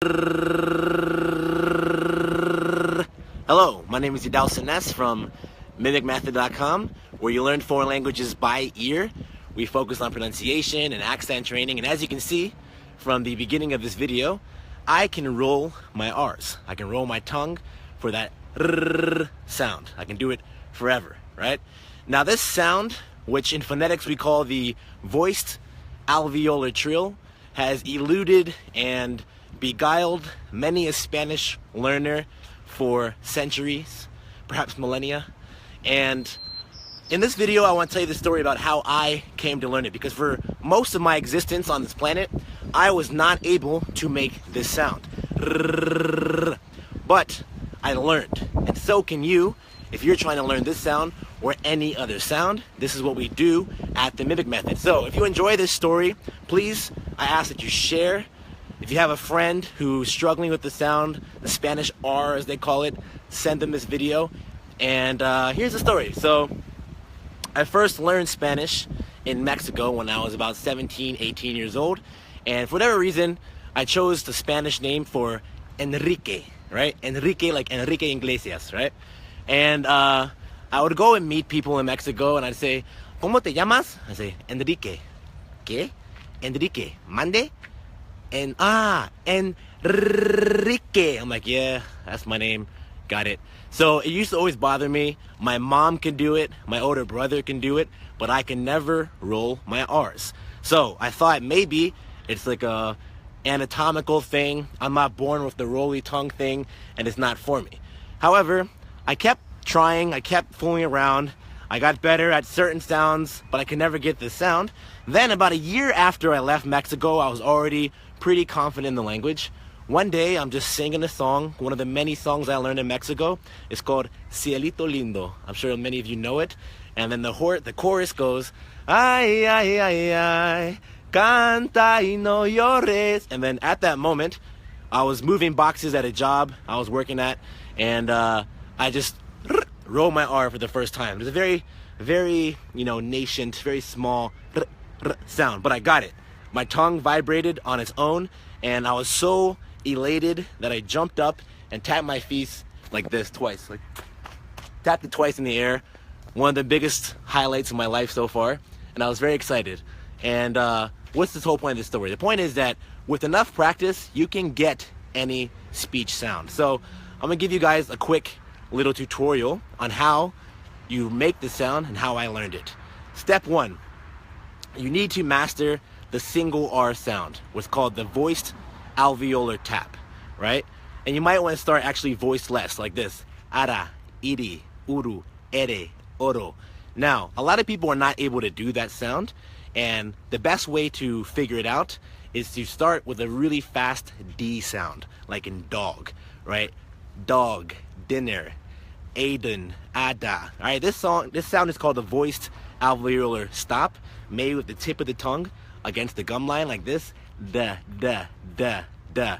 Hello, my name is Yadal Sines from mimicmethod.com, where you learn foreign languages by ear. We focus on pronunciation and accent training, and as you can see from the beginning of this video, I can roll my R's. I can roll my tongue for that R sound. I can do it forever, right? Now this sound, which in phonetics we call the voiced alveolar trill, has eluded and beguiled many a Spanish learner for centuries, perhaps millennia. And in this video, I want to tell you the story about how I came to learn it, because for most of my existence on this planet, I was not able to make this sound. But I learned, and so can you. If you're trying to learn this sound or any other sound, this is what we do at the Mimic Method. So if you enjoy this story, please, I ask that you share. If you have a friend who's struggling with the sound, the Spanish R as they call it, send them this video. And here's the story. So I first learned Spanish in Mexico when I was about 17, 18 years old. And for whatever reason, I chose the Spanish name for Enrique, right? Enrique, like Enrique Iglesias, right? And I would go and meet people in Mexico and I'd say, ¿Cómo te llamas? I'd say, Enrique. ¿Qué? Enrique. ¿Mande? And Enrique. I'm like, yeah, that's my name. Got it. So it used to always bother me. My mom can do it. My older brother can do it. But I can never roll my R's. So I thought maybe it's like a anatomical thing. I'm not born with the roly tongue thing, and it's not for me. However, I kept trying. I kept fooling around. I got better at certain sounds, but I could never get this sound. Then about a year after I left Mexico, I was already pretty confident in the language. One day, I'm just singing a song, one of the many songs I learned in Mexico. It's called Cielito Lindo. I'm sure many of you know it. And then the chorus goes, ay, ay, ay, ay, canta y no llores. And then at that moment, I was moving boxes at a job I was working at, and I just rolled my R for the first time. It was a very, very, nascent, very small sound, but I got it. My tongue vibrated on its own, and I was so elated that I jumped up and tapped my feet like this twice. Like, tapped it twice in the air. One of the biggest highlights of my life so far, and I was very excited. And what's this whole point of this story? The point is that with enough practice, you can get any speech sound. So I'm gonna give you guys a quick little tutorial on how you make the sound and how I learned it. Step one, you need to master the single R sound, what's called the voiced alveolar tap, right? And you might want to start actually voiceless, like this. Ara, iri, uru, ere, oro. Now, a lot of people are not able to do that sound, and the best way to figure it out is to start with a really fast D sound, like in dog, right? Dog, dinner, Aiden, Ada. All right, this sound is called the voiced alveolar stop, made with the tip of the tongue against the gum line like this. Da, da, da, da.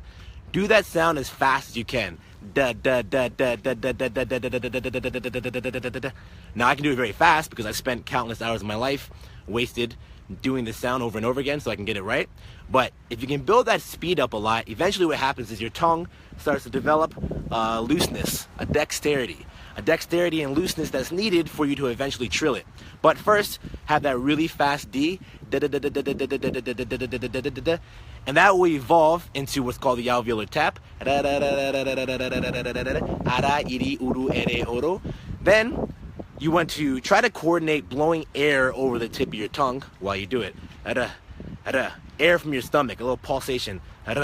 Do that sound as fast as you can. Da, da, da, da, da, da, da, da, da, da, da, da, da, da, da, da, da. Now I can do it very fast because I've spent countless hours of my life wasted doing this sound over and over again so I can get it right. But if you can build that speed up a lot, eventually what happens is your tongue starts to develop looseness, a dexterity and looseness that's needed for you to eventually trill it. But first, have that really fast D, and that will evolve into what's called the alveolar tap. Then you want to try to coordinate blowing air over the tip of your tongue while you do it. Air from your stomach, a little pulsation. And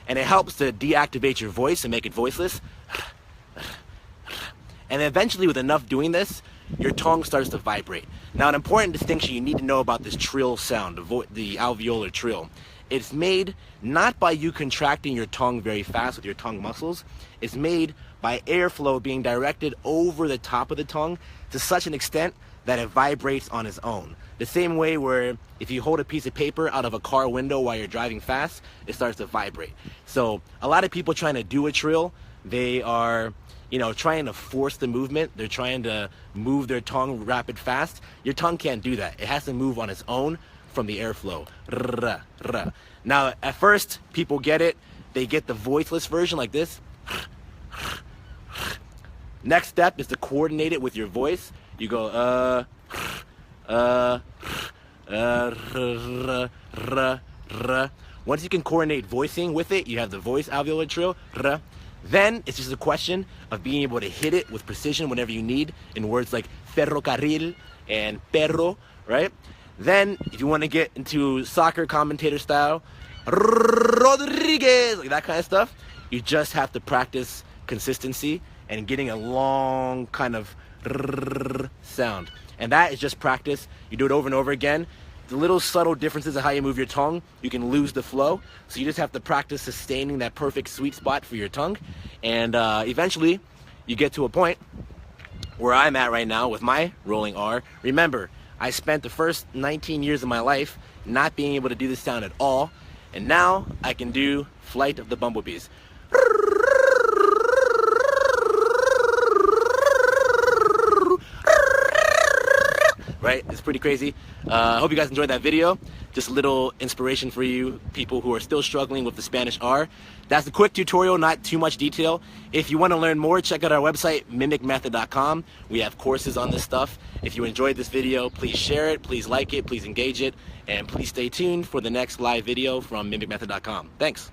it helps to deactivate your voice and make it voiceless. And eventually, with enough doing this, your tongue starts to vibrate. Now, an important distinction you need to know about this trill sound, the alveolar trill. It's made not by you contracting your tongue very fast with your tongue muscles. It's made by airflow being directed over the top of the tongue to such an extent that it vibrates on its own. The same way where if you hold a piece of paper out of a car window while you're driving fast, it starts to vibrate. So a lot of people trying to do a trill, they are trying to force the movement. They're trying to move their tongue rapid fast. Your tongue can't do that. It has to move on its own from the airflow. Now, at first, people get it. They get the voiceless version like this. Next step is to coordinate it with your voice. You go, Once you can coordinate voicing with it, you have the voice alveolar trill. Then it's just a question of being able to hit it with precision whenever you need in words like ferrocarril and perro, right? Then, if you want to get into soccer commentator style, Rodriguez, like that kind of stuff, you just have to practice consistency and getting a long kind of sound. And that is just practice. You do it over and over again. The little subtle differences of how you move your tongue, you can lose the flow. So you just have to practice sustaining that perfect sweet spot for your tongue. And eventually, you get to a point where I'm at right now with my rolling R. Remember, I spent the first 19 years of my life not being able to do this sound at all. And now I can do Flight of the Bumblebees. Right? It's pretty crazy. I hope you guys enjoyed that video. Just a little inspiration for you people who are still struggling with the Spanish R. That's a quick tutorial, not too much detail. If you want to learn more, check out our website, mimicmethod.com. We have courses on this stuff. If you enjoyed this video, please share it, please like it, please engage it, and please stay tuned for the next live video from mimicmethod.com. Thanks.